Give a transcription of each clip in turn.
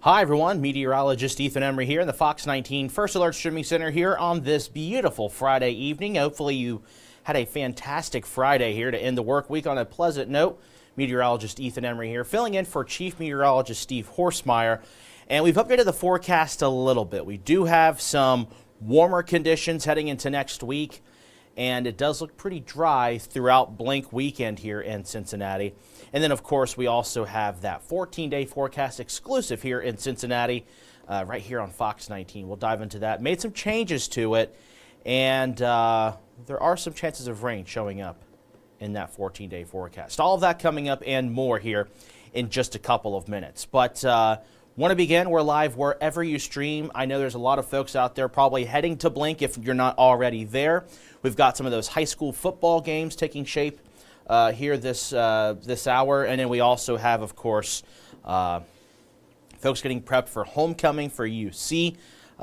Hi everyone, Meteorologist Emery here in the Fox 19 First Alert Streaming Center here on this beautiful Friday evening. Hopefully you had a fantastic Friday here to end the work week on a pleasant note. Meteorologist Emery here, filling in for Chief Meteorologist Steve Horstmeyer. And we've updated the forecast a little bit. We do have some warmer conditions heading into next week, and it does look pretty dry throughout Blink weekend here in Cincinnati. And then, of course, we also have that 14-day forecast exclusive here in Cincinnati, right here on Fox 19. We'll dive into that. Made some changes to it, and there are some chances of rain showing up in that 14-day forecast. All of that coming up and more here in just a couple of minutes. But want to begin, we're live wherever you stream. I know there's a lot of folks out there probably heading to Blink if you're not already there. We've got some of those high school football games taking shape here this hour, and then we also have, of course, folks getting prepped for homecoming for UC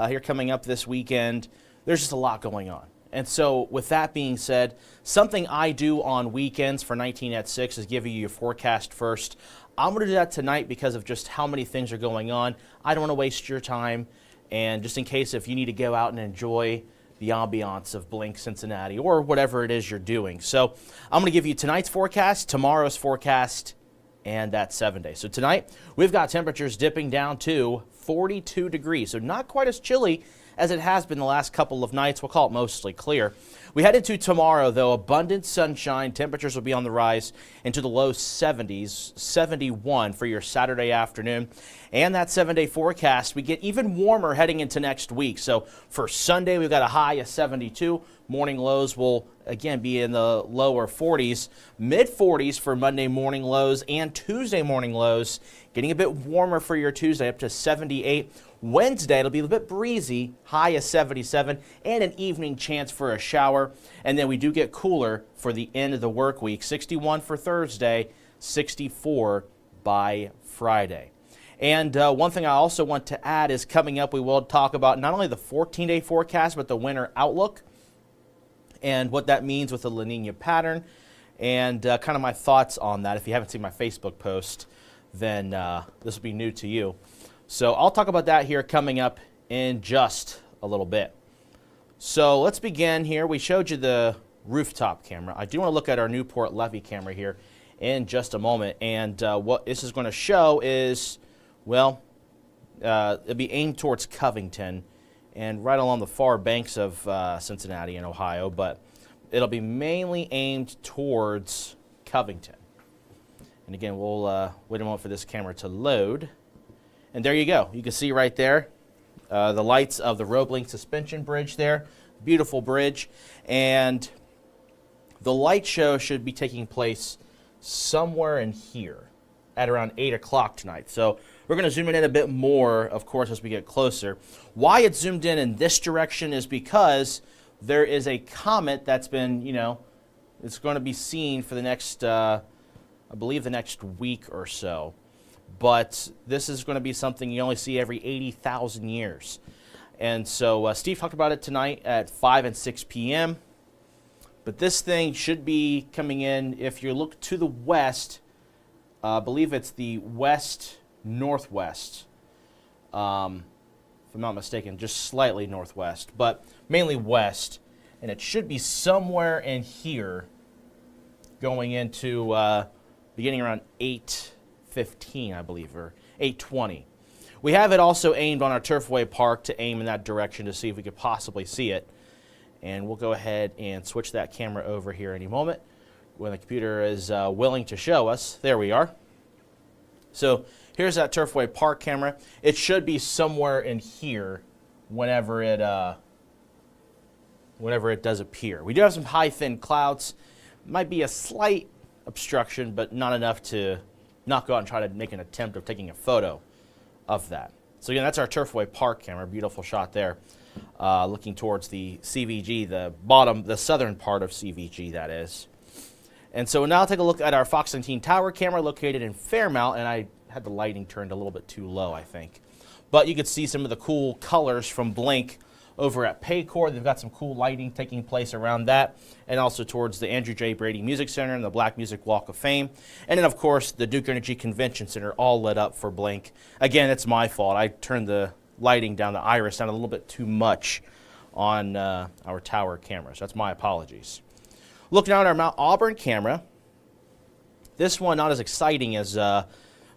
here coming up this weekend. There's just a lot going on. And so with that being said, something I do on weekends for 19 at 6 is give you your forecast first. I'm going to do that tonight because of just how many things are going on. I don't want to waste your time, and just in case if you need to go out and enjoy the ambiance of Blink Cincinnati or whatever it is you're doing. So I'm going to give you tonight's forecast, tomorrow's forecast, and that 7 day. So tonight we've got temperatures dipping down to 42 degrees. So not quite as chilly as it has been the last couple of nights. We'll call it mostly clear. We head into tomorrow, though, abundant sunshine. Temperatures will be on the rise into the low 70s, 71 for your Saturday afternoon. And that 7 day forecast, we get even warmer heading into next week. So for Sunday, we've got a high of 72. Morning lows will, again, be in the lower 40s, mid 40s for Monday morning lows and Tuesday morning lows. Getting a bit warmer for your Tuesday, up to 78. Wednesday, it'll be a bit breezy, high of 77, and an evening chance for a shower. And then we do get cooler for the end of the work week. 61 for Thursday, 64 by Friday. And one thing I also want to add is coming up, we will talk about not only the 14-day forecast, but the winter outlook and what that means with the La Nina pattern, and kind of my thoughts on that. If you haven't seen my Facebook post, then this will be new to you. So I'll talk about that here coming up in just a little bit. So let's begin here. We showed you the rooftop camera. I do want to look at our Newport Levee camera here in just a moment. And what this is going to show is, well, it'll be aimed towards Covington and right along the far banks of Cincinnati and Ohio, but it'll be mainly aimed towards Covington. And again, we'll wait a moment for this camera to load. And there you go. You can see right there the lights of the Roebling suspension bridge there. Beautiful bridge. And the light show should be taking place somewhere in here at around 8 o'clock tonight. So we're going to zoom in a bit more, of course, as we get closer. Why it's zoomed in this direction is because there is a comet that's been, it's going to be seen for the next, I believe, the next week or so. But this is going to be something you only see every 80,000 years. And so Steve talked about it tonight at 5 and 6 p.m. But this thing should be coming in, if you look to the west, I believe it's the west-northwest, if I'm not mistaken, just slightly northwest, but mainly west. And it should be somewhere in here going into beginning around 8:15, I believe, or 8:20. We have it also aimed on our Turfway Park to aim in that direction to see if we could possibly see it. And we'll go ahead and switch that camera over here any moment when the computer is willing to show us. There we are. So here's that Turfway Park camera. It should be somewhere in here whenever it does appear. We do have some high, thin clouds. Might be a slight obstruction, but not enough to not go out and try to make an attempt of taking a photo of that. So again, that's our Turfway Park camera. Beautiful shot there, looking towards the CVG, the southern part of CVG, that is. And so now take a look at our Fox 19 tower camera located in Fairmount, and I had the lighting turned a little bit too low, I think. But you could see some of the cool colors from Blink over at Paycor. They've got some cool lighting taking place around that, and also towards the Andrew J. Brady Music Center and the Black Music Walk of Fame. And then, of course, the Duke Energy Convention Center, all lit up for Blink. Again, it's my fault. I turned the lighting down, the iris down a little bit too much on our tower cameras. That's my apologies. Looking out at our Mount Auburn camera, this one not as exciting as the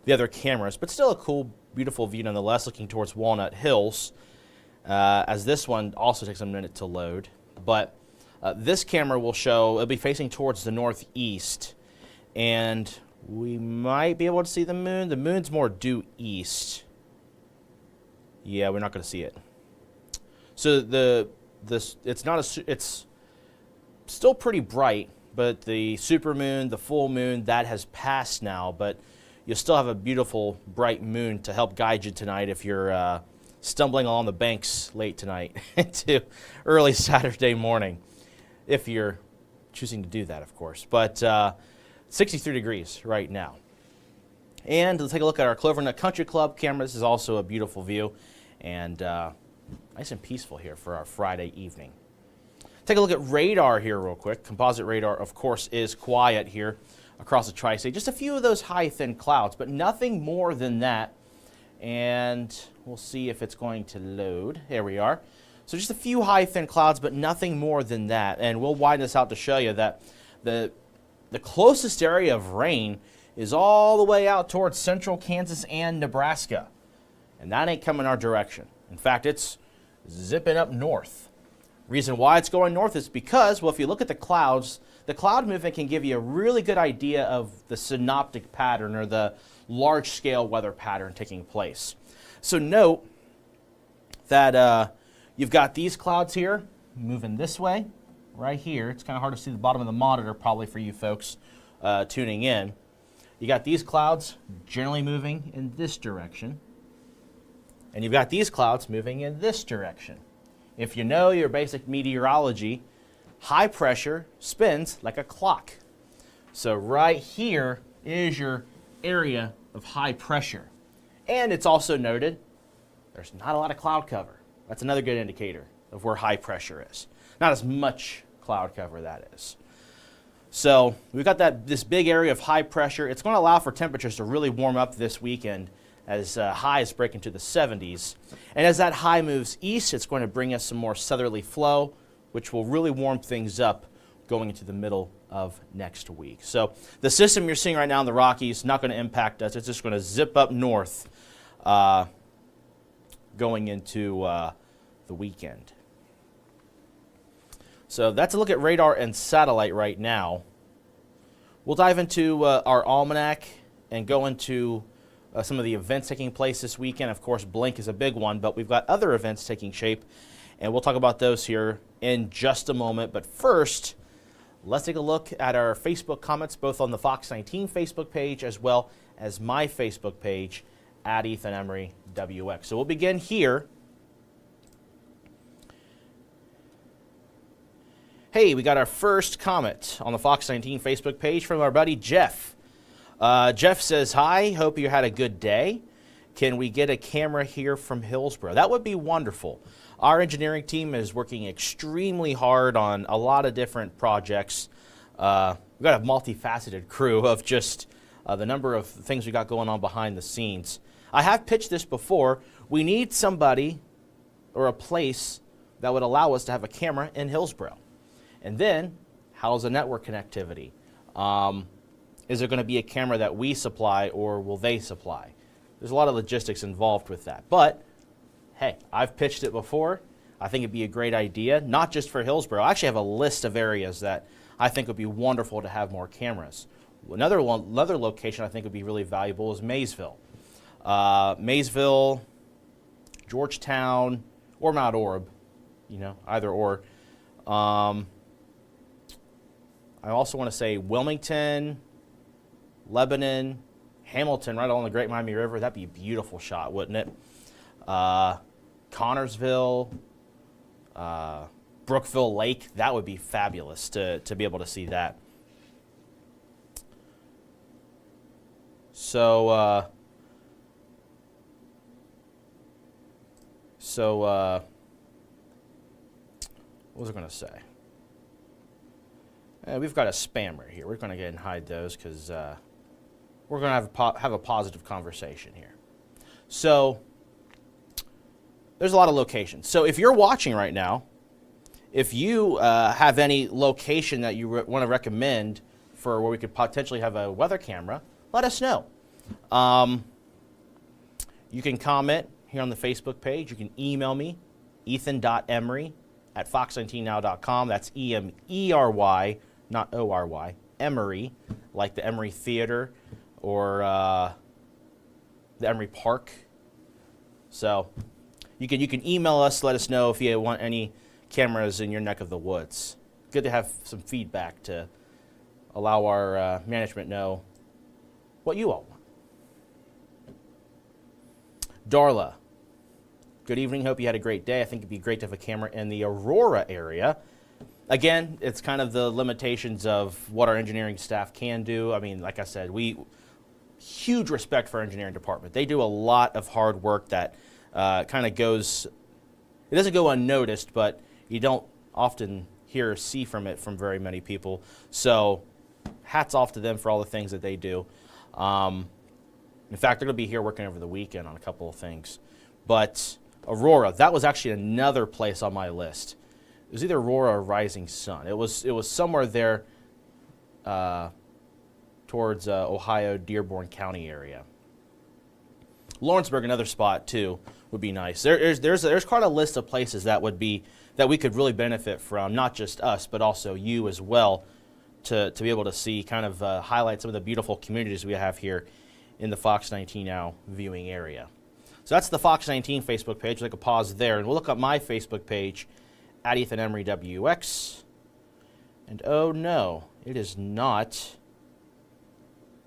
other cameras, but still a cool, beautiful view nonetheless, looking towards Walnut Hills, as this one also takes a minute to load. But this camera will show, it'll be facing towards the northeast, and we might be able to see the moon. The moon's more due east. Yeah, we're not going to see it. So it's still pretty bright, but the supermoon, the full moon, that has passed now, but you'll still have a beautiful bright moon to help guide you tonight if you're stumbling along the banks late tonight into early Saturday morning, if you're choosing to do that, of course. But 63 degrees right now. And let's take a look at our Clovernut Country Club camera. This is also a beautiful view, and nice and peaceful here for our Friday evening. Take a look at radar here real quick. Composite radar, of course, is quiet here across the tri-state. Just a few of those high, thin clouds, but nothing more than that. And we'll see if it's going to load. There we are. So just a few high, thin clouds, but nothing more than that. And we'll widen this out to show you that the closest area of rain is all the way out towards central Kansas and Nebraska. And that ain't coming our direction. In fact, it's zipping up north. Reason why it's going north is because, well, if you look at the clouds, the cloud movement can give you a really good idea of the synoptic pattern or the large-scale weather pattern taking place. So note that you've got these clouds here moving this way, right here. It's kind of hard to see the bottom of the monitor probably for you folks tuning in. You got these clouds generally moving in this direction, and you've got these clouds moving in this direction. If you know your basic meteorology, high pressure spins like a clock. So right here is your area of high pressure. And it's also noted there's not a lot of cloud cover. That's another good indicator of where high pressure is. Not as much cloud cover, that is. So we've got this big area of high pressure. It's going to allow for temperatures to really warm up this weekend as highs break into the 70s. And as that high moves east, it's going to bring us some more southerly flow, which will really warm things up going into the middle of next week. So the system you're seeing right now in the Rockies is not going to impact us. It's just going to zip up north going into the weekend. So that's a look at radar and satellite right now. We'll dive into our almanac and go into some of the events taking place this weekend. Of course, Blink is a big one, but we've got other events taking shape, and we'll talk about those here in just a moment. But first, let's take a look at our Facebook comments, both on the Fox 19 Facebook page as well as my Facebook page at Ethan Emery WX. So we'll begin here. Hey, we got our first comment on the Fox 19 Facebook page from our buddy Jeff. Jeff says, hi, hope you had a good day. Can we get a camera here from Hillsboro? That would be wonderful. Our engineering team is working extremely hard on a lot of different projects. We've got a multifaceted crew of just the number of things we got going on behind the scenes. I have pitched this before. We need somebody or a place that would allow us to have a camera in Hillsboro. And then, how's the network connectivity? Is there going to be a camera that we supply, or will they supply? There's a lot of logistics involved with that. But, hey, I've pitched it before. I think it'd be a great idea, not just for Hillsboro. I actually have a list of areas that I think would be wonderful to have more cameras. Another location I think would be really valuable is Maysville. Maysville, Georgetown, or Mount Orab, either or. I also want to say Wilmington, Lebanon, Hamilton, right along the Great Miami River. That'd be a beautiful shot, wouldn't it? Connorsville, Brookville Lake. That would be fabulous to be able to see that. So what was I going to say? We've got a spammer here. We're going to go ahead and hide those because we're going to have a positive conversation here. So there's a lot of locations. So if you're watching right now, if you have any location that you want to recommend for where we could potentially have a weather camera, let us know. You can comment here on the Facebook page. You can email me, ethan.emery@fox19now.com. That's E-M-E-R-Y, not O-R-Y, Emery, like the Emery Theater or the Emery Park. So you can email us, let us know if you want any cameras in your neck of the woods. Good to have some feedback to allow our management know what you all want. Darla, good evening. Hope you had a great day. I think it'd be great to have a camera in the Aurora area. Again, it's kind of the limitations of what our engineering staff can do. I mean, like I said, huge respect for our engineering department. They do a lot of hard work that kind of goes, it doesn't go unnoticed, but you don't often hear or see from it from very many people. So hats off to them for all the things that they do. In fact, they're going to be here working over the weekend on a couple of things. But Aurora, that was actually another place on my list. It was either Aurora or Rising Sun. It was somewhere there towards Ohio, Dearborn County area. Lawrenceburg, another spot too, would be nice. There's quite a list of places that we could really benefit from, not just us, but also you as well, to be able to see, kind of highlight some of the beautiful communities we have here in the Fox 19 Now viewing area. So that's the Fox 19 Facebook page. We'll take a pause there, and we'll look up my Facebook page at Ethan Emery WX. And oh no, it is not.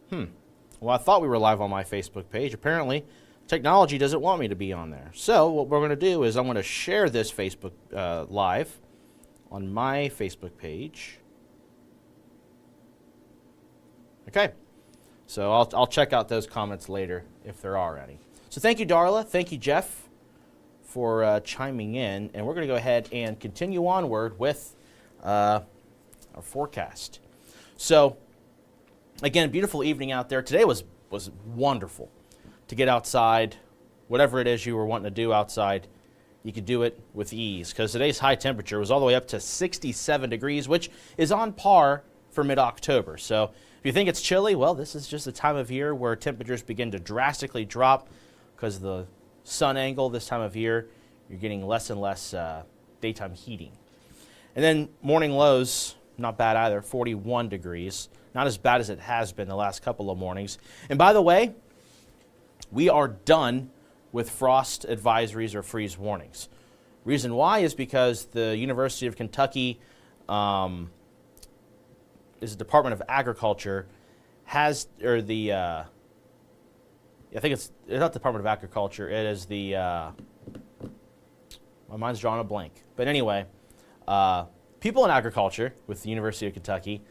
Well, I thought we were live on my Facebook page. Apparently, technology doesn't want me to be on there. So what we're going to do is I'm going to share this Facebook Live on my Facebook page. Okay. So I'll check out those comments later if there are any. So thank you, Darla. Thank you, Jeff, for chiming in. And we're going to go ahead and continue onward with our forecast. So, again, beautiful evening out there. Today was wonderful to get outside. Whatever it is you were wanting to do outside, you could do it with ease, because today's high temperature was all the way up to 67 degrees, which is on par for mid-October. So if you think it's chilly, well, this is just the time of year where temperatures begin to drastically drop because of the sun angle. This time of year, you're getting less and less daytime heating. And then morning lows, not bad either, 41 degrees. Not as bad as it has been the last couple of mornings. And by the way, we are done with frost advisories or freeze warnings. Reason why is because the University of Kentucky is the Department of Agriculture has, or the, I think it's not the Department of Agriculture, it is the, my mind's drawing a blank. But anyway, people in agriculture with the University of Kentucky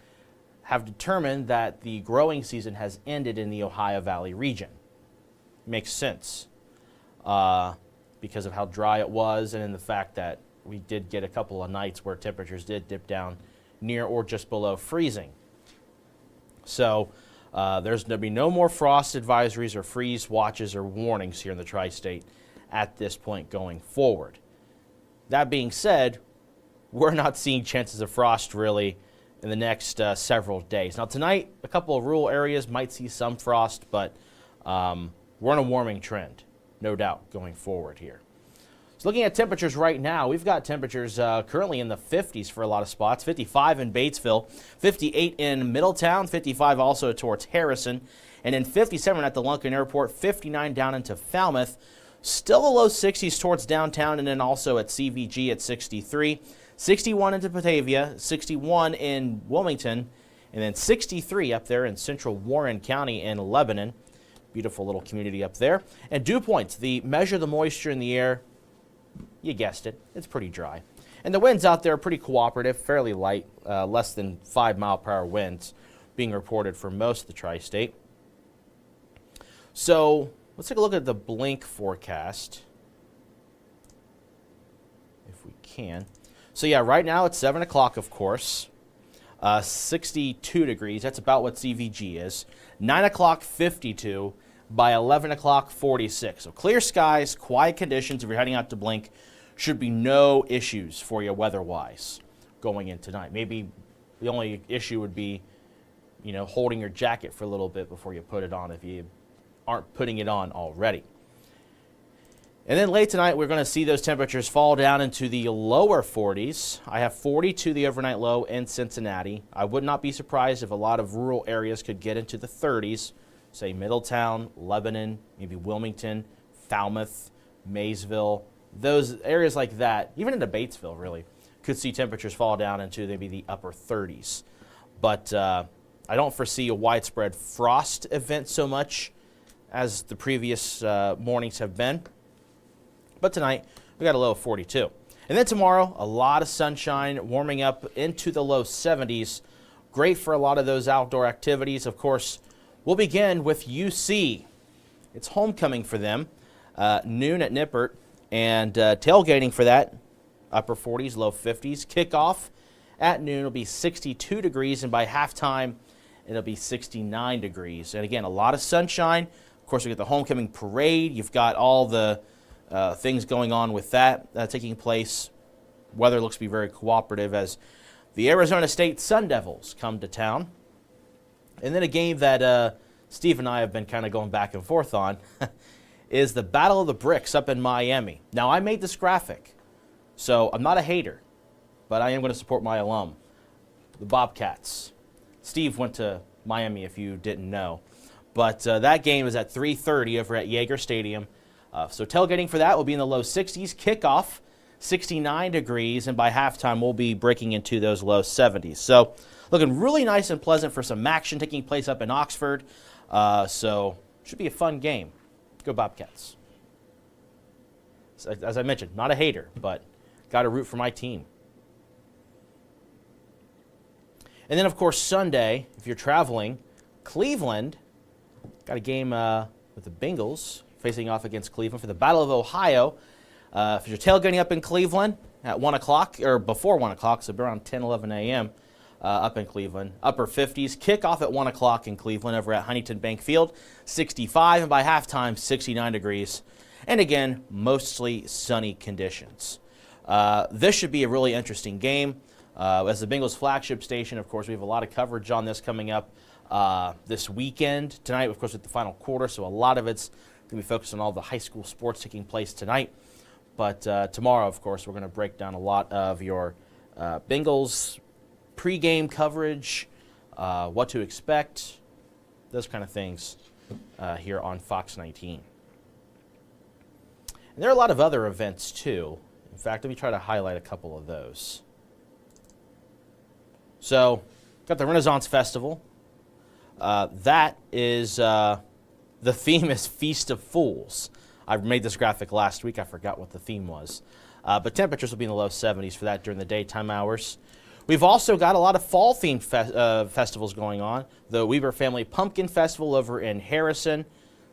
have determined that the growing season has ended in the Ohio Valley region. Makes sense because of how dry it was, and in the fact that we did get a couple of nights where temperatures did dip down near or just below freezing. So there's going to be no more frost advisories or freeze watches or warnings here in the tri-state at this point going forward. That being said, we're not seeing chances of frost really in the next several days. Now tonight, a couple of rural areas might see some frost, but we're on a warming trend, no doubt, going forward here. So looking at temperatures right now, we've got temperatures currently in the 50s for a lot of spots. 55 in Batesville, 58 in Middletown, 55 also towards Harrison, and then 57 at the Lunken Airport, 59 down into Falmouth. Still the low 60s towards downtown, and then also at CVG at 63. 61 into Batavia, 61 in Wilmington, and then 63 up there in central Warren County in Lebanon. Beautiful little community up there. And dew points, the measure the moisture in the air, you guessed it, it's pretty dry. And the winds out there are pretty cooperative, fairly light, less than 5-mile-per-hour winds being reported for most of the tri-state. So let's take a look at the blink forecast, if we can. So yeah, right now it's 7 o'clock, of course. 62 degrees. That's about what CVG is. 9 o'clock, 52. By 11 o'clock, 46. So clear skies, quiet conditions. If you're heading out to Blink, should be no issues for you weather-wise going in tonight. Maybe the only issue would be, holding your jacket for a little bit before you put it on if you aren't putting it on already. And then late tonight, we're going to see those temperatures fall down into the lower 40s. I have 42 the overnight low in Cincinnati. I would not be surprised if a lot of rural areas could get into the 30s, say Middletown, Lebanon, maybe Wilmington, Falmouth, Maysville. Those areas like that, even into Batesville, really, could see temperatures fall down into maybe the upper 30s. But I don't foresee a widespread frost event so much as the previous mornings have been. But tonight, we got a low of 42. And then tomorrow, a lot of sunshine, warming up into the low 70s. Great for a lot of those outdoor activities. Of course, we'll begin with UC. It's homecoming for them, noon at Nippert, and tailgating for that, upper 40s, low 50s. Kickoff at noon will be 62 degrees, and by halftime, it'll be 69 degrees. And again, a lot of sunshine. Of course, we get the homecoming parade. You've got all the things going on with that taking place. Weather looks to be very cooperative as the Arizona State Sun Devils come to town. And then a game that Steve and I have been kind of going back and forth on is the Battle of the Bricks up in Miami. Now, I made this graphic, so I'm not a hater, but I am going to support my alum, the Bobcats. Steve went to Miami, if you didn't know. But that game is at 3:30 over at Yager Stadium. So tailgating for that will be in the low 60s. Kickoff, 69 degrees, and by halftime, we'll be breaking into those low 70s. So looking really nice and pleasant for some action taking place up in Oxford. So should be a fun game. Go Bobcats. So, as I mentioned, not a hater, but got to root for my team. And then, of course, Sunday, if you're traveling, Cleveland got a game with the Bengals facing off against Cleveland for the Battle of Ohio. If you're tailgating up in Cleveland at 1 o'clock, or before 1 o'clock, so around 10, 11 a.m. Up in Cleveland, upper 50s. Kickoff at 1 o'clock in Cleveland over at Huntington Bank Field, 65, and by halftime, 69 degrees. And again, mostly sunny conditions. This should be a really interesting game. As the Bengals flagship station, of course, we have a lot of coverage on this coming up this weekend. Tonight, of course, with the final quarter, so a lot of it's going to be focused on all the high school sports taking place tonight. But tomorrow, of course, we're going to break down a lot of your Bengals pregame coverage, what to expect, those kind of things here on Fox 19. And there are a lot of other events, too. In fact, let me try to highlight a couple of those. So, got the Renaissance Festival. That is... the theme is Feast of Fools. I made this graphic last week. I forgot what the theme was. But temperatures will be in the low 70s for that during the daytime hours. We've also got a lot of fall-themed festivals going on. The Weber Family Pumpkin Festival over in Harrison.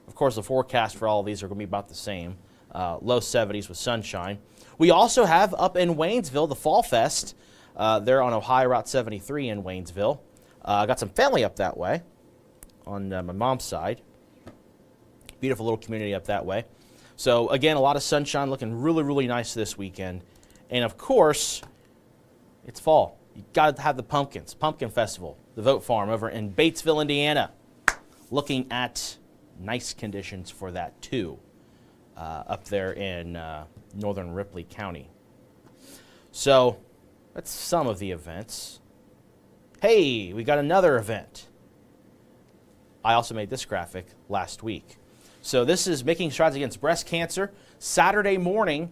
Of course, the forecast for all of these are going to be about the same. Low 70s with sunshine. We also have up in Waynesville the Fall Fest. They're on Ohio Route 73 in Waynesville. I got some family up that way on my mom's side. Beautiful little community up that way. So, again, a lot of sunshine, looking really, really nice this weekend. And, of course, it's fall. You got to have the pumpkins. Pumpkin Festival, the Vote Farm over in Batesville, Indiana. Looking at nice conditions for that, too, up there in northern Ripley County. So, that's some of the events. Hey, we got another event. I also made this graphic last week. So this is Making Strides Against Breast Cancer, Saturday morning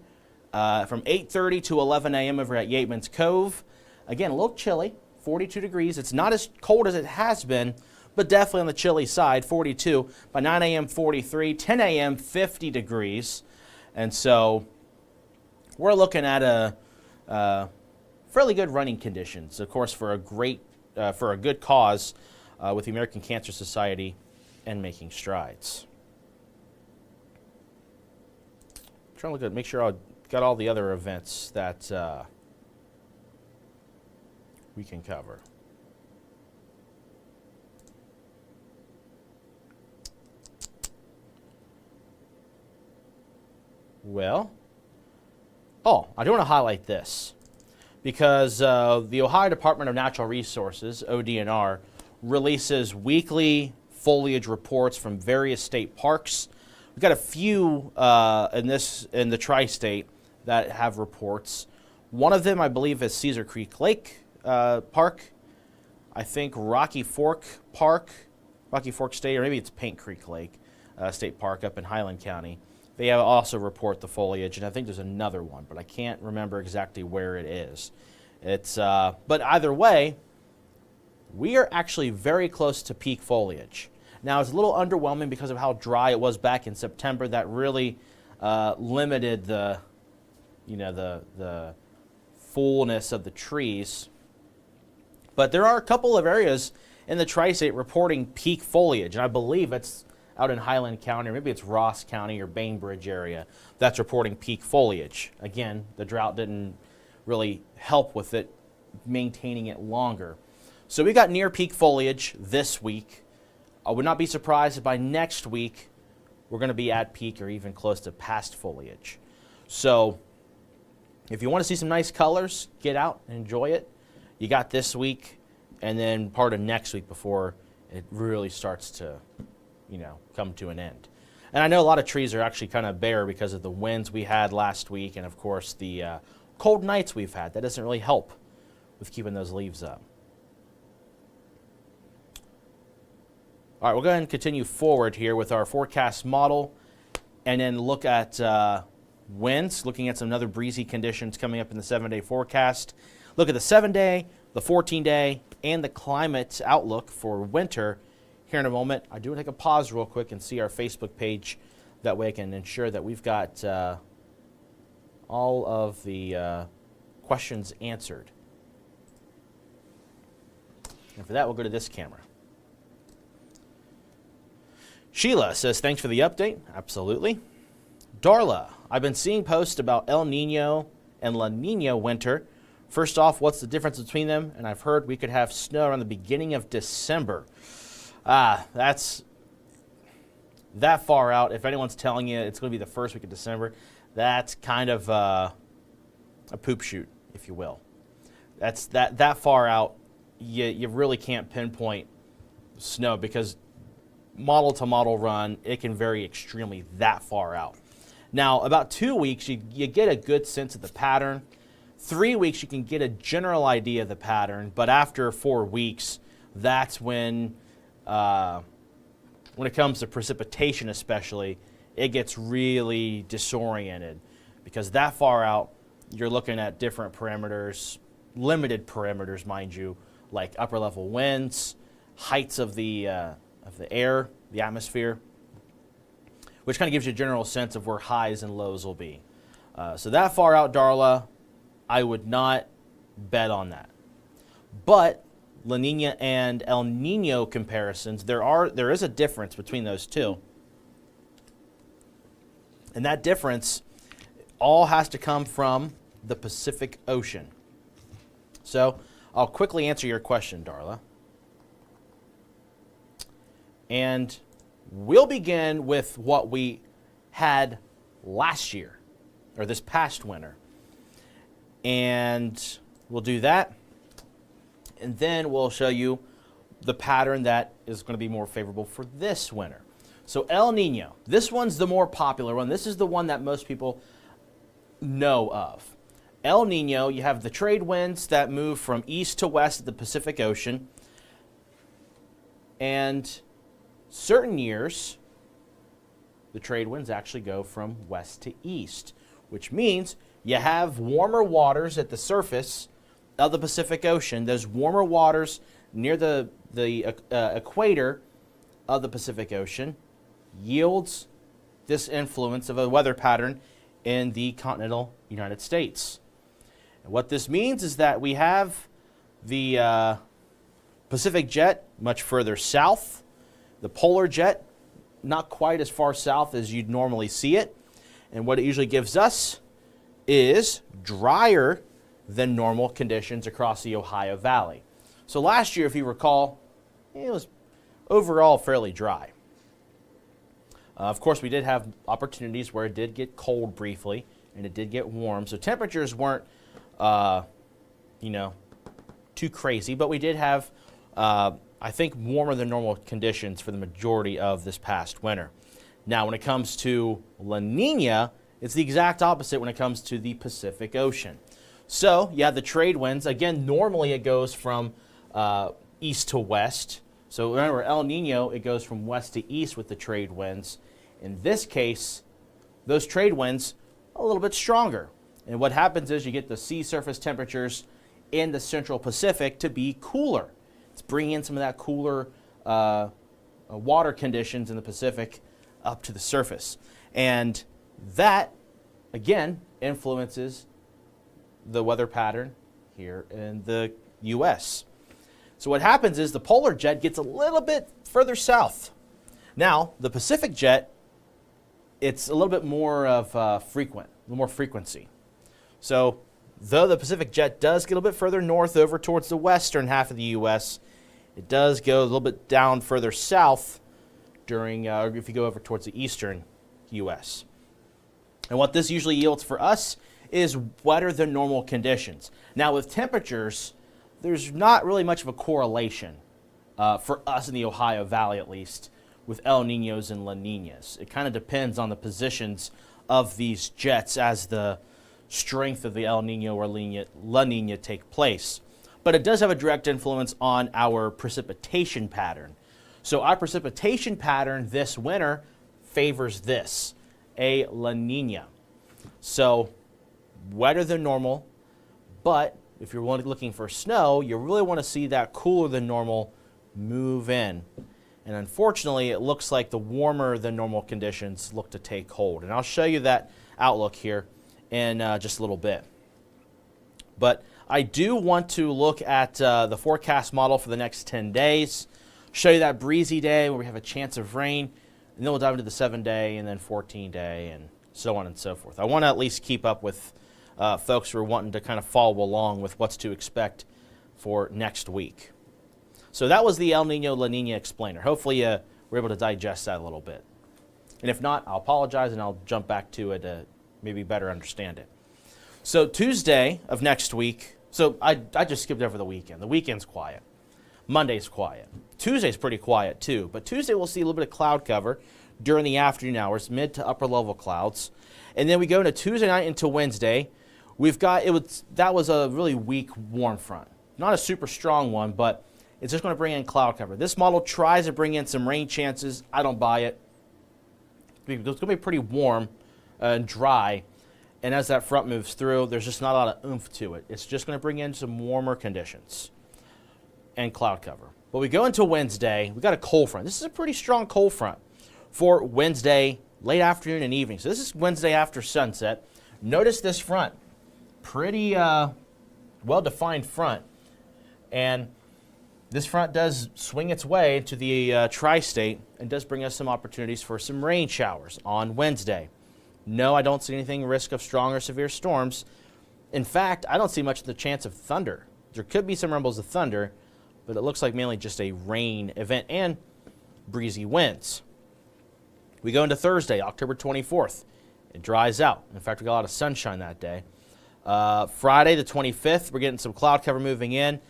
from 8:30 to 11 a.m. over at Yateman's Cove. Again, a little chilly, 42 degrees. It's not as cold as it has been, but definitely on the chilly side, 42. By 9 a.m., 43. 10 a.m., 50 degrees. And so we're looking at a fairly good running conditions, of course, for a good cause with the American Cancer Society and Making Strides. Trying to look at, make sure I got all the other events that we can cover. Well, I do want to highlight this because the Ohio Department of Natural Resources, ODNR, releases weekly foliage reports from various state parks. We've got a few in the tri-state that have reports. One of them, I believe, is Cedar Creek Lake Park. I think Rocky Fork State, or maybe it's Paint Creek Lake State Park up in Highland County. They also report the foliage, and I think there's another one, but I can't remember exactly where it is. But either way, we are actually very close to peak foliage. Now, it's a little underwhelming because of how dry it was back in September. That really limited the fullness of the trees. But there are a couple of areas in the tri-state reporting peak foliage, and I believe it's out in Highland County, or maybe it's Ross County or Bainbridge area that's reporting peak foliage. Again, the drought didn't really help with it, maintaining it longer. So we got near peak foliage this week. I would not be surprised if by next week we're going to be at peak or even close to past foliage. So if you want to see some nice colors, get out and enjoy it. You got this week and then part of next week before it really starts to come to an end. And I know a lot of trees are actually kind of bare because of the winds we had last week and, of course, the cold nights we've had. That doesn't really help with keeping those leaves up. All right, we'll go ahead and continue forward here with our forecast model and then look at winds, looking at some other breezy conditions coming up in the 7-day forecast. Look at the 7-day, the 14-day, and the climate outlook for winter here in a moment. I do want to take a pause real quick and see our Facebook page. That way I can ensure that we've got all of the questions answered. And for that, we'll go to this camera. Sheila says, thanks for the update. Absolutely. Darla, I've been seeing posts about El Nino and La Nina winter. First off, what's the difference between them? And I've heard we could have snow around the beginning of December. That's that far out. If anyone's telling you it's going to be the first week of December, that's kind of a poop shoot, if you will. That's that far out. You really can't pinpoint snow because model to model run, it can vary extremely that far out. Now, about 2 weeks, you get a good sense of the pattern. 3 weeks, you can get a general idea of the pattern, but after 4 weeks, that's when it comes to precipitation especially, it gets really disoriented because that far out, you're looking at different parameters, limited parameters, mind you, like upper level winds, heights of the air, the atmosphere, which kind of gives you a general sense of where highs and lows will be. So that far out, Darla, I would not bet on that. But La Nina and El Nino comparisons, there is a difference between those two. And that difference all has to come from the Pacific Ocean. So I'll quickly answer your question, Darla. And we'll begin with what we had last year, or this past winter. And we'll do that. And then we'll show you the pattern that is going to be more favorable for this winter. So El Nino, this one's the more popular one. This is the one that most people know of. El Nino, you have the trade winds that move from east to west of the Pacific Ocean. And certain years, the trade winds actually go from west to east, which means you have warmer waters at the surface of the Pacific Ocean. Those warmer waters near the equator of the Pacific Ocean yields this influence of a weather pattern in the continental United States. And what this means is that we have the Pacific jet much further south, the polar jet not quite as far south as you'd normally see it, and what it usually gives us is drier than normal conditions across the Ohio Valley. So last year, if you recall, it was overall fairly dry. Of course, we did have opportunities where it did get cold briefly and it did get warm. So temperatures weren't, too crazy, but we did have, I think, warmer than normal conditions for the majority of this past winter. Now, when it comes to La Nina, it's the exact opposite when it comes to the Pacific Ocean. So, yeah, the trade winds, again, normally it goes from east to west. So remember, El Nino, it goes from west to east with the trade winds. In this case, those trade winds are a little bit stronger. And what happens is you get the sea surface temperatures in the central Pacific to be cooler. It's bringing in some of that cooler water conditions in the Pacific up to the surface. And that, again, influences the weather pattern here in the U.S. So what happens is the polar jet gets a little bit further south. Now, the Pacific jet, it's a little bit more of frequent, a little more frequency. So though the Pacific jet does get a little bit further north over towards the western half of the U.S., it does go a little bit down further south during, if you go over towards the eastern U.S. And what this usually yields for us is wetter than normal conditions. Now with temperatures, there's not really much of a correlation for us in the Ohio Valley at least with El Ninos and La Ninas. It kind of depends on the positions of these jets as the strength of the El Nino or La Nina take place. But it does have a direct influence on our precipitation pattern. So our precipitation pattern this winter favors this, a La Nina. So wetter than normal, but if you're looking for snow, you really want to see that cooler than normal move in. And unfortunately, it looks like the warmer than normal conditions look to take hold. And I'll show you that outlook here in just a little bit. But I do want to look at the forecast model for the next 10 days, show you that breezy day where we have a chance of rain, and then we'll dive into the 7-day and then 14-day and so on and so forth. I want to at least keep up with folks who are wanting to kind of follow along with what's to expect for next week. So that was the El Nino La Nina explainer. Hopefully we're able to digest that a little bit. And if not, I'll apologize and I'll jump back to it to maybe better understand it. So Tuesday of next week, so I just skipped over the weekend. The weekend's quiet. Monday's quiet. Tuesday's pretty quiet too, but Tuesday we'll see a little bit of cloud cover during the afternoon hours, mid to upper level clouds. And then we go into Tuesday night into Wednesday. That was a really weak warm front. Not a super strong one, but it's just going to bring in cloud cover. This model tries to bring in some rain chances. I don't buy it. It's going to be pretty warm and dry. And as that front moves through, there's just not a lot of oomph to it. It's just going to bring in some warmer conditions and cloud cover. But we go into Wednesday, we got a cold front. This is a pretty strong cold front for Wednesday, late afternoon and evening. So this is Wednesday after sunset. Notice this front. Pretty well-defined front. And this front does swing its way to the tri-state and does bring us some opportunities for some rain showers on Wednesday. No, I don't see anything risk of strong or severe storms. In fact, I don't see much of the chance of thunder. There could be some rumbles of thunder, but it looks like mainly just a rain event and breezy winds. We go into Thursday, October 24th. It dries out. In fact, we got a lot of sunshine that day. Friday, the 25th, we're getting some cloud cover moving in.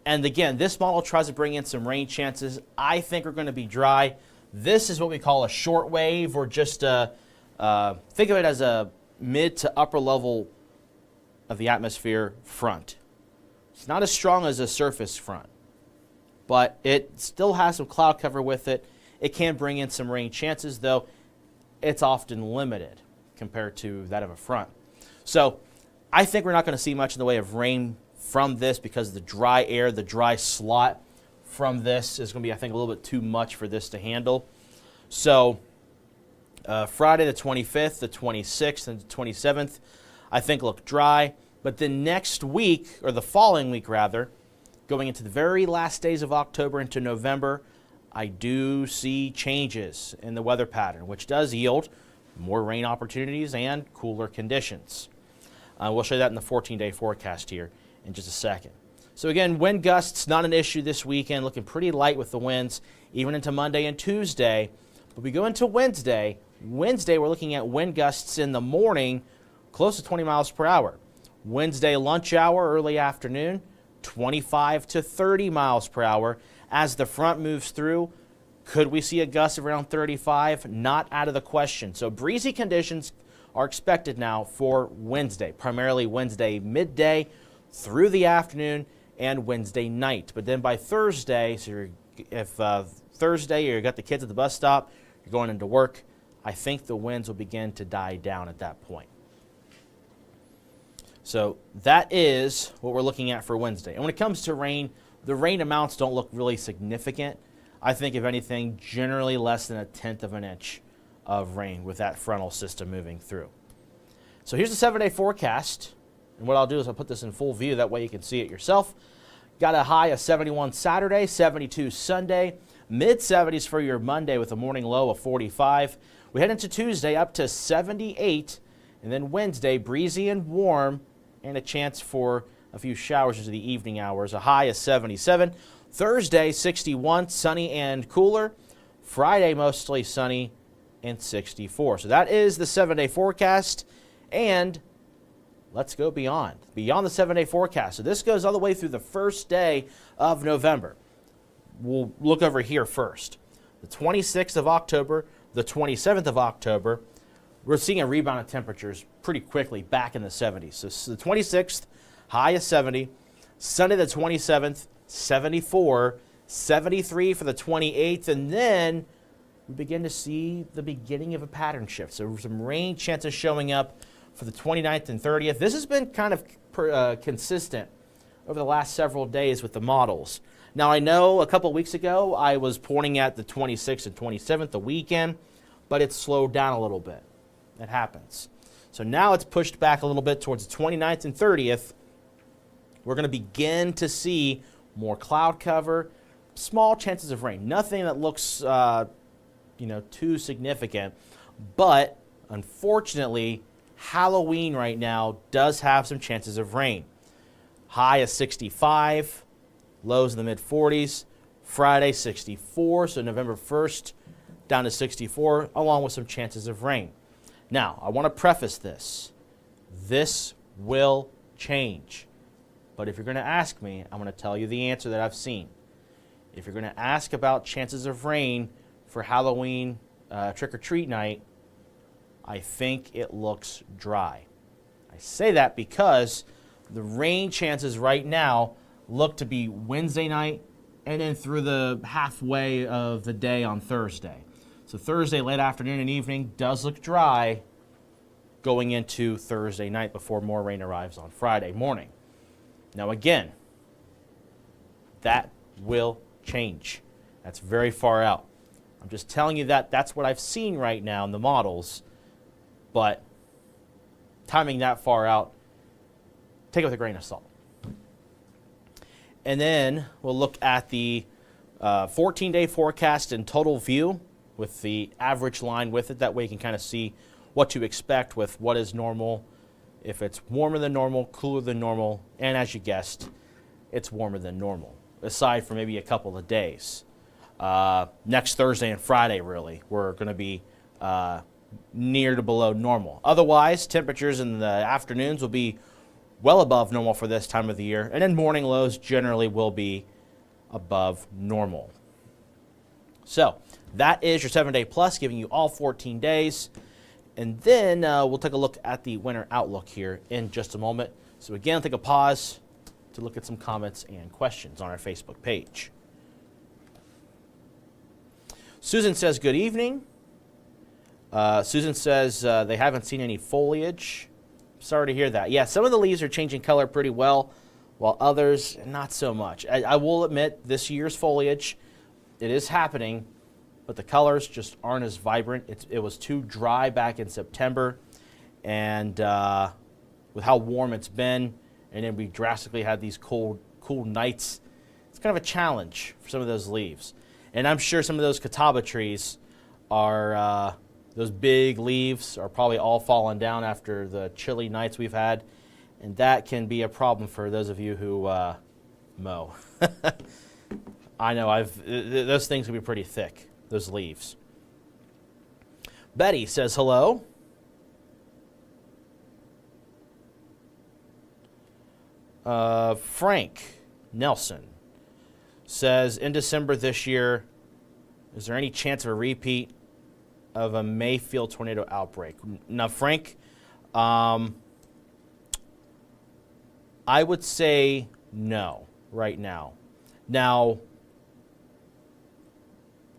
And again, this model tries to bring in some rain chances. I think we're going to be dry. This is what we call a short wave, or just think of it as a mid to upper level of the atmosphere front. It's not as strong as a surface front, but it still has some cloud cover with it. It can bring in some rain chances, though it's often limited compared to that of a front. So I think we're not going to see much in the way of rain from this because the dry air, the dry slot from this is going to be, I think, a little bit too much for this to handle. So Friday the 25th, the 26th, and the 27th, I think look dry. But the next week, or the following week rather, going into the very last days of October into November, I do see changes in the weather pattern, which does yield more rain opportunities and cooler conditions. We'll show you that in the 14-day forecast here in just a second. So again, wind gusts, not an issue this weekend, looking pretty light with the winds, even into Monday and Tuesday. But we go into Wednesday. Wednesday, we're looking at wind gusts in the morning, close to 20 miles per hour. Wednesday lunch hour, early afternoon, 25 to 30 miles per hour. As the front moves through, could we see a gust of around 35? Not out of the question. So breezy conditions are expected now for Wednesday, primarily Wednesday midday through the afternoon and Wednesday night. But then by Thursday, so if Thursday you got the kids at the bus stop, you're going into work, I think the winds will begin to die down at that point. So that is what we're looking at for Wednesday. And when it comes to rain, the rain amounts don't look really significant. I think, if anything, generally less than 1/10 of an inch of rain with that frontal system moving through. So here's the 7-day forecast. And what I'll do is I'll put this in full view. That way you can see it yourself. Got a high of 71 Saturday, 72 Sunday, mid-70s for your Monday with a morning low of 45. We head into Tuesday up to 78, and then Wednesday breezy and warm and a chance for a few showers into the evening hours. A high of 77. Thursday 61, sunny and cooler. Friday mostly sunny and 64. So that is the 7-day forecast, and let's go beyond the 7-day forecast. So this goes all the way through the first day of November. We'll look over here first. The 26th of October, the 27th of October, we're seeing a rebound of temperatures pretty quickly back in the 70s. So the 26th, high of 70. Sunday the 27th, 74. 73 for the 28th. And then we begin to see the beginning of a pattern shift. So some rain chances showing up for the 29th and 30th. This has been kind of consistent over the last several days with the models. Now, I know a couple weeks ago I was pointing at the 26th and 27th, the weekend, but it's slowed down a little bit. It happens. So now it's pushed back a little bit towards the 29th and 30th. We're going to begin to see more cloud cover, small chances of rain. Nothing that looks too significant, but unfortunately, Halloween right now does have some chances of rain. High of 65, lows in the mid-40s. Friday 64, so November 1st down to 64, along with some chances of rain. Now, I want to preface this. This will change. But if you're going to ask me, I'm going to tell you the answer that I've seen. If you're going to ask about chances of rain for Halloween trick-or-treat night, I think it looks dry. I say that because the rain chances right now look to be Wednesday night and then through the halfway of the day on Thursday. So Thursday, late afternoon and evening, does look dry going into Thursday night before more rain arrives on Friday morning. Now again, that will change. That's very far out. I'm just telling you that that's what I've seen right now in the models, but timing that far out, take it with a grain of salt. And then we'll look at the 14-day forecast in total view with the average line with it. That way you can kind of see what to expect with what is normal. If it's warmer than normal, cooler than normal, and as you guessed, it's warmer than normal, aside from maybe a couple of days. Next Thursday and Friday, really, we're going to be near to below normal. Otherwise, temperatures in the afternoons will be well above normal for this time of the year, and then morning lows generally will be above normal. So that is your 7-day plus, giving you all 14 days. And then we'll take a look at the winter outlook here in just a moment. So again, I'll take a pause to look at some comments and questions on our Facebook page. Susan says, good evening. Susan says they haven't seen any foliage. Sorry to hear that. Yeah, some of the leaves are changing color pretty well, while others not so much. I will admit this year's foliage, it is happening, but the colors just aren't as vibrant. It was too dry back in September, and with how warm it's been, and then we drastically had these cool nights, it's kind of a challenge for some of those leaves. And I'm sure some of those catawba trees are, those big leaves are probably all fallen down after the chilly nights we've had. And that can be a problem for those of you who mow. I know those things can be pretty thick, those leaves. Betty says hello. Frank Nelson says, in December this year, is there any chance of a repeat of a Mayfield tornado outbreak? Now, Frank, I would say no right now. Now,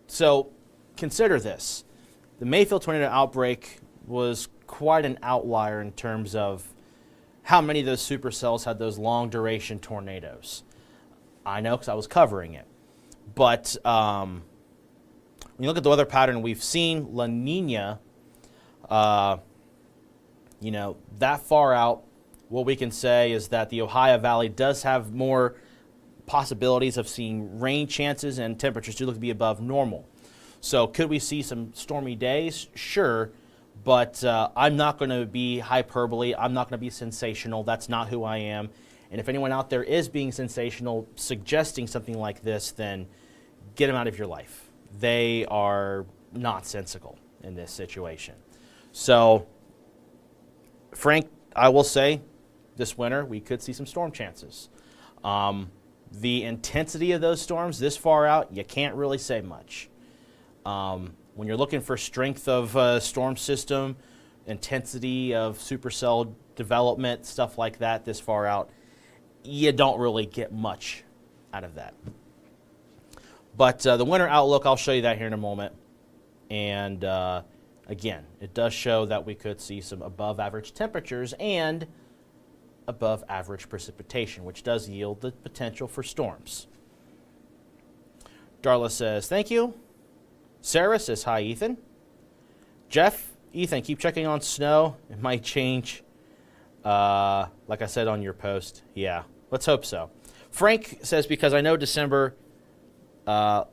so consider this. The Mayfield tornado outbreak was quite an outlier in terms of how many of those supercells had those long duration tornadoes. I know because I was covering it. But when you look at the weather pattern we've seen, La Nina, that far out, what we can say is that the Ohio Valley does have more possibilities of seeing rain chances, and temperatures do look to be above normal. So could we see some stormy days? Sure, but I'm not going to be hyperbole. I'm not going to be sensational. That's not who I am. And if anyone out there is being sensational, suggesting something like this, then get them out of your life. They are nonsensical in this situation. So, Frank, I will say this winter we could see some storm chances. The intensity of those storms this far out, you can't really say much. When you're looking for strength of storm system, intensity of supercell development, stuff like that this far out, you don't really get much out of that. But the winter outlook, I'll show you that here in a moment. And again, it does show that we could see some above average temperatures and above average precipitation, which does yield the potential for storms. Darla says, thank you. Sarah says, hi, Ethan. Jeff, Ethan, keep checking on snow. It might change. Like I said on your post. Yeah, let's hope so. Frank says, because I know December, that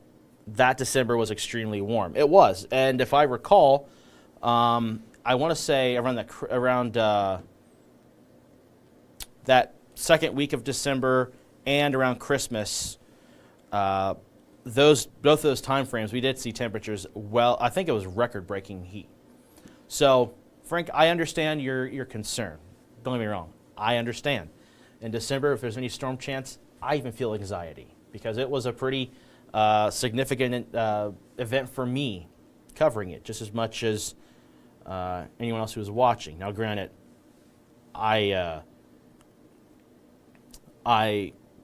December was extremely warm. It was. And if I recall, I want to say around that second week of December and around Christmas, both those time frames, we did see temperatures, well, I think it was record-breaking heat. So, Frank, I understand your concern. Don't get me wrong. I understand. In December, if there's any storm chance, I even feel anxiety because it was a pretty significant event for me covering it, just as much as anyone else who was watching. Now, granted, I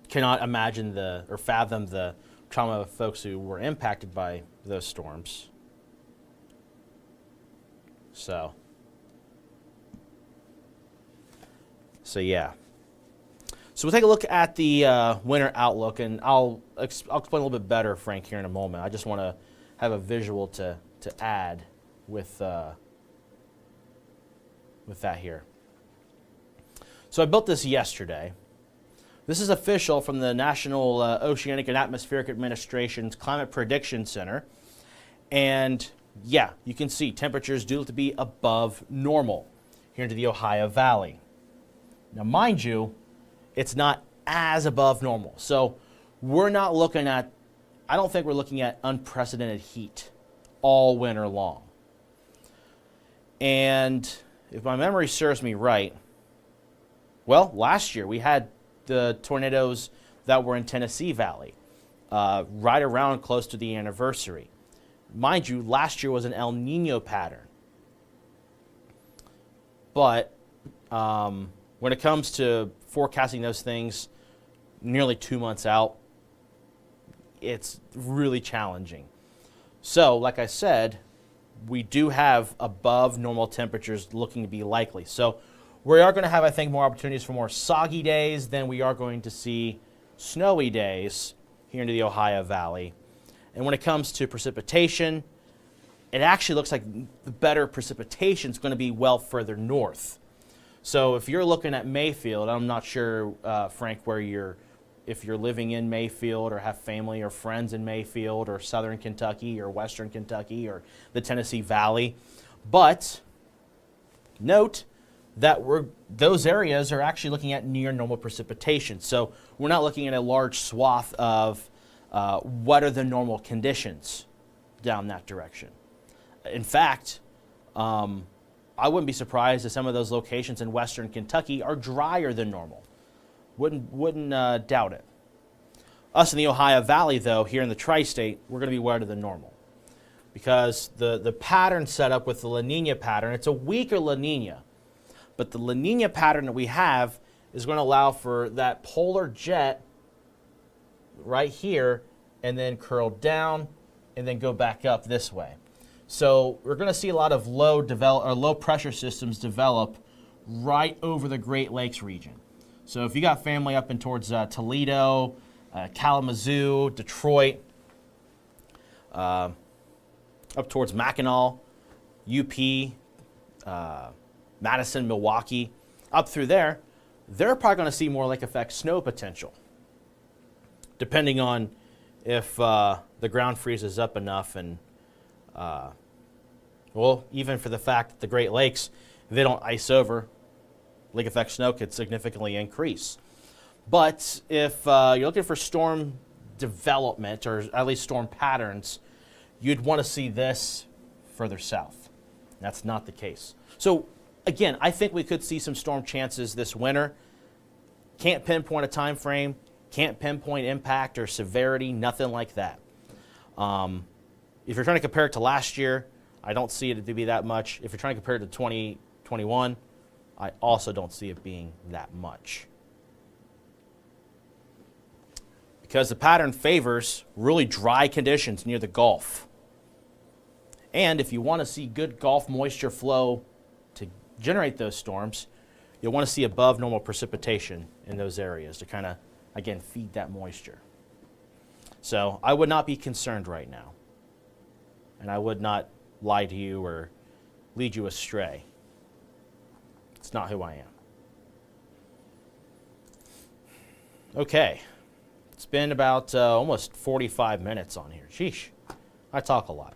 cannot imagine or fathom the trauma of folks who were impacted by those storms. So yeah. So we'll take a look at the winter outlook, and I'll explain a little bit better, Frank, here in a moment. I just want to have a visual to add with that here. So I built this yesterday. This is official from the National Oceanic and Atmospheric Administration's Climate Prediction Center. And yeah, you can see temperatures do look to be above normal here into the Ohio Valley. Now, mind you, it's not as above normal. So we're not looking at, I don't think we're looking at unprecedented heat all winter long. And if my memory serves me right, well, last year we had the tornadoes that were in Tennessee Valley, right around close to the anniversary. Mind you, last year was an El Nino pattern. But when it comes to forecasting those things nearly 2 months out, it's really challenging. So, like I said, we do have above normal temperatures looking to be likely. So we are going to have, I think, more opportunities for more soggy days than we are going to see snowy days here into the Ohio Valley. And when it comes to precipitation, it actually looks like the better precipitation is going to be well further north. So if you're looking at Mayfield, I'm not sure, Frank, if you're living in Mayfield or have family or friends in Mayfield or southern Kentucky or western Kentucky or the Tennessee Valley. But note those areas are actually looking at near normal precipitation. So we're not looking at a large swath of what are the normal conditions down that direction. In fact, I wouldn't be surprised if some of those locations in western Kentucky are drier than normal. Wouldn't doubt it. Us in the Ohio Valley, though, here in the tri-state, we're going to be wetter than normal because the pattern set up with the La Nina pattern, it's a weaker La Nina, but the La Nina pattern that we have is going to allow for that polar jet right here and then curl down and then go back up this way. So we're going to see a lot of low pressure systems develop right over the Great Lakes region. So if you got family up in towards Toledo, Kalamazoo, Detroit, up towards Mackinac, UP, Madison, Milwaukee, up through there, they're probably going to see more lake effect snow potential, depending on if the ground freezes up enough and, well, even for the fact that the Great Lakes, if they don't ice over, lake effect snow could significantly increase. But if you're looking for storm development, or at least storm patterns, you'd want to see this further south. That's not the case. So again, I think we could see some storm chances this winter. Can't pinpoint a time frame, can't pinpoint impact or severity, nothing like that. If you're trying to compare it to last year, I don't see it to be that much. If you're trying to compare it to 2021, I also don't see it being that much. Because the pattern favors really dry conditions near the Gulf. And if you want to see good Gulf moisture flow to generate those storms, you'll want to see above normal precipitation in those areas to kind of, again, feed that moisture. So I would not be concerned right now. And I would not lie to you or lead you astray. It's not who I am. Okay. It's been about almost 45 minutes on here. Sheesh. I talk a lot.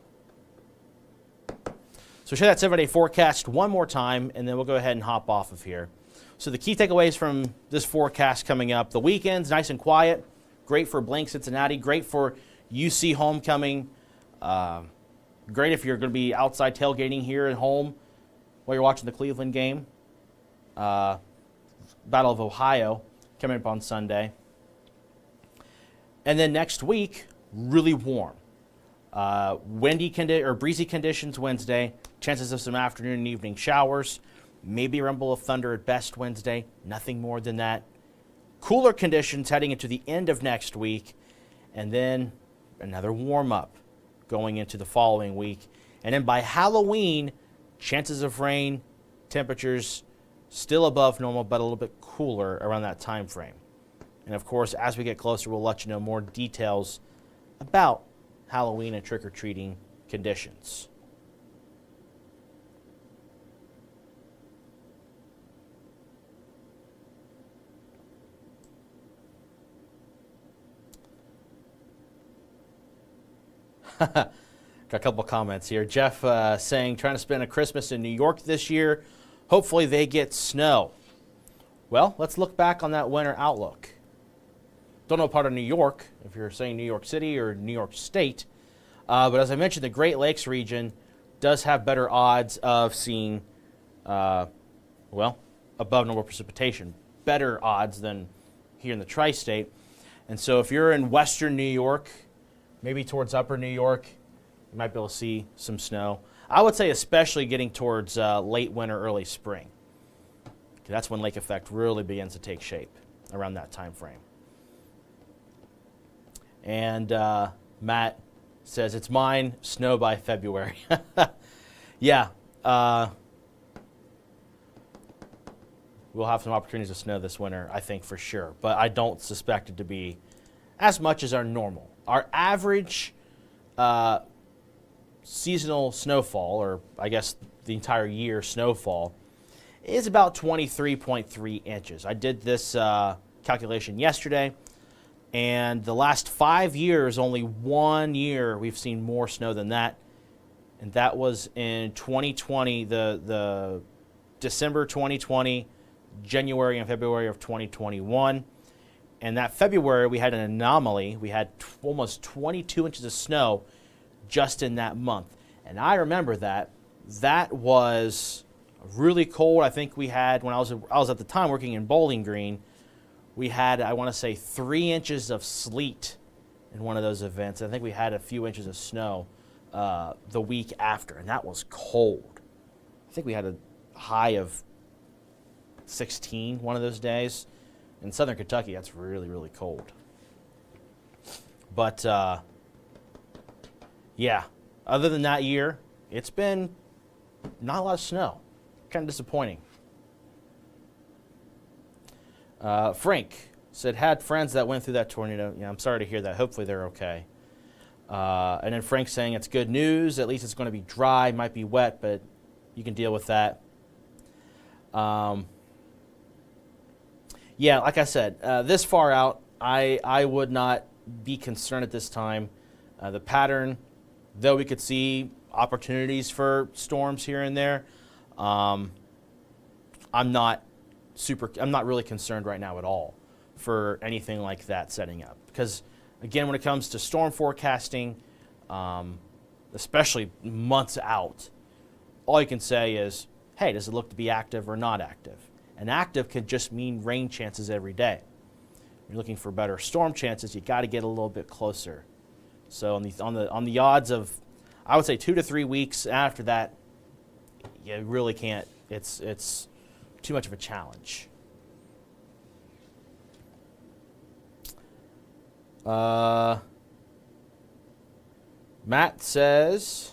So share that 7-day forecast one more time, and then we'll go ahead and hop off of here. So the key takeaways from this forecast coming up. The weekend's nice and quiet. Great for Blank Cincinnati. Great for UC homecoming. Great if you're going to be outside tailgating here at home while you're watching the Cleveland game. Battle of Ohio coming up on Sunday. And then next week, really warm. Windy or breezy conditions Wednesday. Chances of some afternoon and evening showers. Maybe a rumble of thunder at best Wednesday. Nothing more than that. Cooler conditions heading into the end of next week. And then another warm up going into the following week. And then by Halloween, chances of rain, temperatures still above normal, but a little bit cooler around that time frame. And of course, as we get closer, we'll let you know more details about Halloween and trick-or-treating conditions. Got a couple comments here. Jeff saying, trying to spend a Christmas in New York this year. Hopefully they get snow. Well, let's look back on that winter outlook. Don't know part of New York, if you're saying New York City or New York State. But as I mentioned, the Great Lakes region does have better odds of seeing, well, above normal precipitation. Better odds than here in the tri-state. And so if you're in western New York, maybe towards upper New York, you might be able to see some snow. I would say especially getting towards late winter, early spring. That's when lake effect really begins to take shape around that time frame. And Matt says, it's mine, snow by February. Yeah. We'll have some opportunities of snow this winter, I think, for sure. But I don't suspect it to be as much as our normal. Our average seasonal snowfall, or I guess the entire year snowfall, is about 23.3 inches. I did this calculation yesterday, and the last 5 years, only 1 year we've seen more snow than that, and that was in 2020. The December 2020, January and February of 2021. And that February, we had an anomaly. We had almost 22 inches of snow just in that month. And I remember that. That was really cold. I think we had, when I was at the time working in Bowling Green, we had, I want to say, 3 inches of sleet in one of those events. I think we had a few inches of snow the week after, and that was cold. I think we had a high of 16 one of those days. In southern Kentucky, that's really, really cold. But, yeah, other than that year, it's been not a lot of snow. Kind of disappointing. Frank said, had friends that went through that tornado. Yeah, I'm sorry to hear that. Hopefully they're okay. And then Frank saying it's good news. At least it's going to be dry. Might be wet, but you can deal with that. Yeah, like I said, this far out, I would not be concerned at this time. The pattern, though we could see opportunities for storms here and there, I'm not really concerned right now at all for anything like that setting up. Because, again, when it comes to storm forecasting, especially months out, all you can say is, hey, does it look to be active or not active? And active could just mean rain chances every day. If you're looking for better storm chances, you got to get a little bit closer. So on the odds of, I would say 2 to 3 weeks after that, you really can't. It's too much of a challenge. Matt says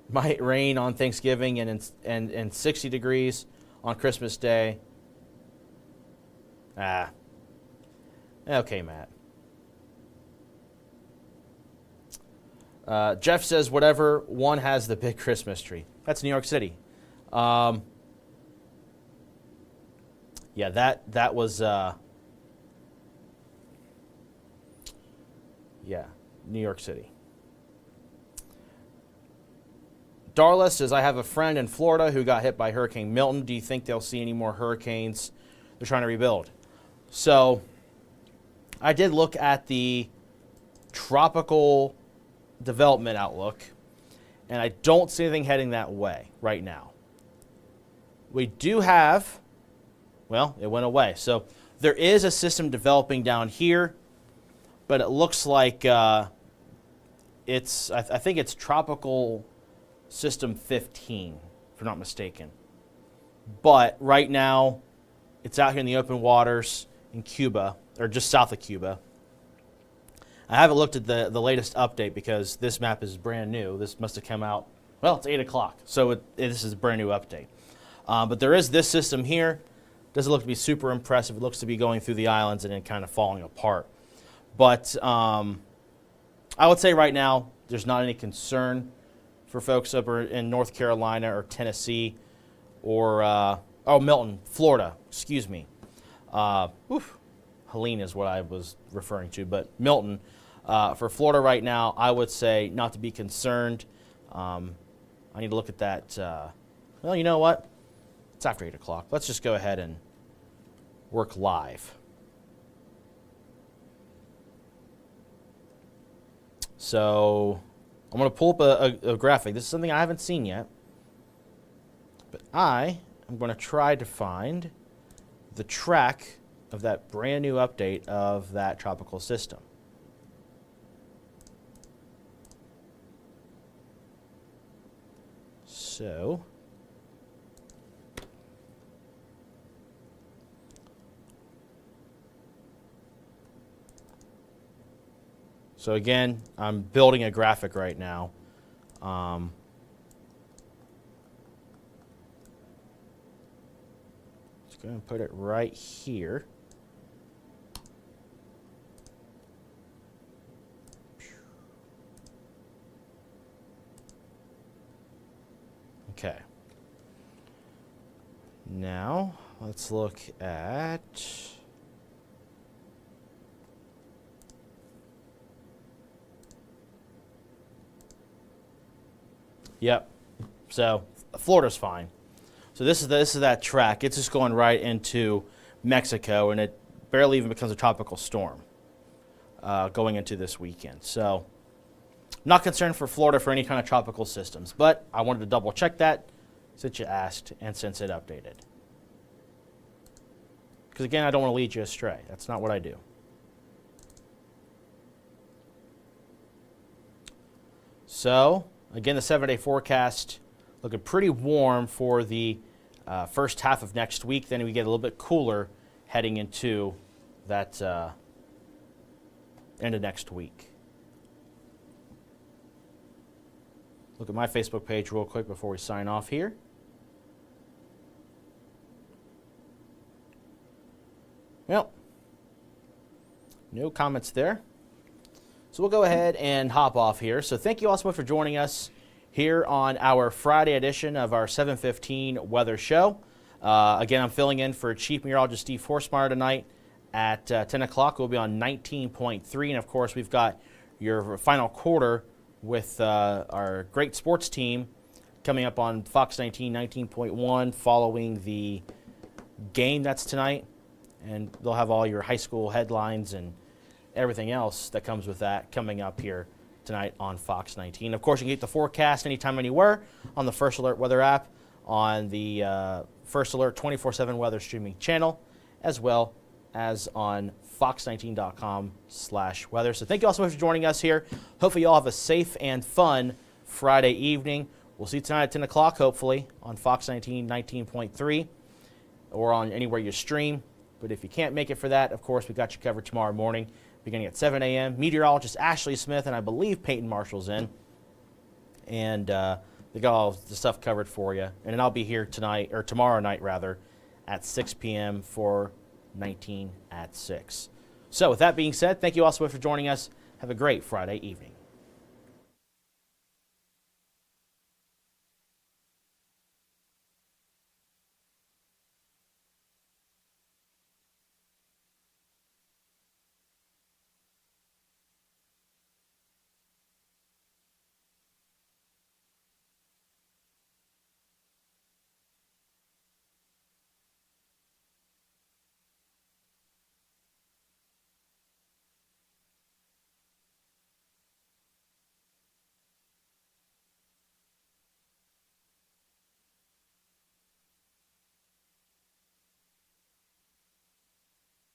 might rain on Thanksgiving and 60 degrees on Christmas Day. Okay, Matt. Jeff says whatever one has the big Christmas tree. That's New York City. Yeah, that was New York City. Darla says, I have a friend in Florida who got hit by Hurricane Milton. Do you think they'll see any more hurricanes? They're trying to rebuild. So I did look at the tropical development outlook, and I don't see anything heading that way right now. We do have, well, it went away. So there is a system developing down here, but it looks like I think it's tropical System 15, if I'm not mistaken. But right now, it's out here in the open waters in Cuba, or just south of Cuba. I haven't looked at the latest update because this map is brand new. This must have come out, well, it's 8 o'clock, so this is a brand new update. But there is this system here. Doesn't look to be super impressive. It looks to be going through the islands and then kind of falling apart. But I would say right now, there's not any concern for folks up in North Carolina or Tennessee or, Milton, Florida, excuse me. Helene is what I was referring to, but Milton. For Florida right now, I would say not to be concerned. I need to look at that. Well, you know what? It's after 8 o'clock. Let's just go ahead and work live. So I'm going to pull up a graphic. This is something I haven't seen yet. But I am going to try to find the track of that brand new update of that tropical system. So again, I'm building a graphic right now. Just going to put it right here. Okay. Now, let's look at... Yep. So Florida's fine. So this is that track. It's just going right into Mexico, and it barely even becomes a tropical storm going into this weekend. So not concerned for Florida for any kind of tropical systems, but I wanted to double check that since you asked and since it updated. Because again, I don't want to lead you astray. That's not what I do. So again, the 7-day forecast looking pretty warm for the first half of next week. Then we get a little bit cooler heading into that end of next week. Look at my Facebook page real quick before we sign off here. Well, no comments there. So we'll go ahead and hop off here. So thank you all so much for joining us here on our Friday edition of our 7:15 weather show. Again, I'm filling in for Chief Meteorologist Steve Forsmeyer tonight at 10 o'clock. We'll be on 19.3. And, of course, we've got your final quarter with our great sports team coming up on Fox 19.1 following the game that's tonight. And they'll have all your high school headlines and everything else that comes with that coming up here tonight on Fox 19. Of course, you can get the forecast anytime, anywhere on the First Alert Weather app, on the First Alert 24/7 weather streaming channel, as well as on fox19.com/weather. So thank you all so much for joining us here. Hopefully you all have a safe and fun Friday evening. We'll see you tonight at 10 o'clock, hopefully, on Fox 19.3, or on anywhere you stream. But if you can't make it for that, of course, we got you covered tomorrow morning, beginning at 7 a.m. Meteorologist Ashley Smith and I believe Peyton Marshall's in. And they got all the stuff covered for you. And then I'll be here tonight, or tomorrow night rather, at 6 p.m. for 19 at 6. So with that being said, thank you all so much for joining us. Have a great Friday evening.